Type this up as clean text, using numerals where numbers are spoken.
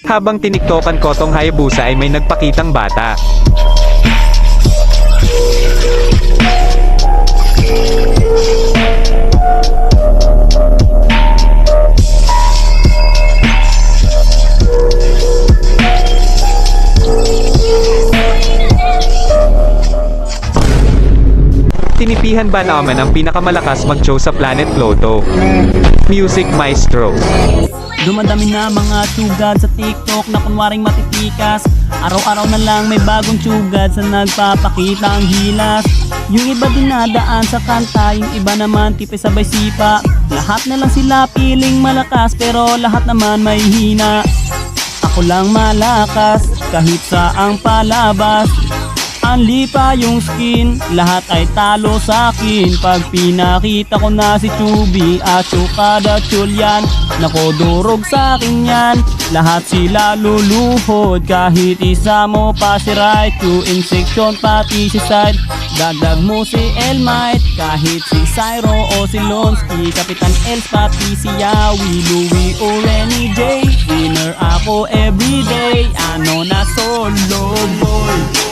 Habang tiniktokan ko tong Hayabusa ay may nagpakitang bata. Tinipihan ba naman ang pinakamalakas mag-show sa Planet Pluto? Music Maestro. Dumadami na mga tsugad sa TikTok na kunwaring matitikas. Araw-araw na lang may bagong tsugad sa nagpapakita ang gilas. Yung iba dinadaan sa kanta, yung iba naman tipe sabay sipa. Lahat na lang sila piling malakas pero lahat naman may hina. Ako lang malakas kahit saang palabas. Anli pa yung skin, lahat ay talo sa akin. Pag pinakita ko na si Chubby at Chukada Chulyan, nako durog sa akin yan. Lahat sila luluhod, kahit isa mo pa si right. Q in section pati si side, dagdag mo si Elmite. Kahit si Cyro o si Lonsky, Kapitan Els pati si Yawi, Louie o Renny J. Winner ako everyday, ano na solo boy.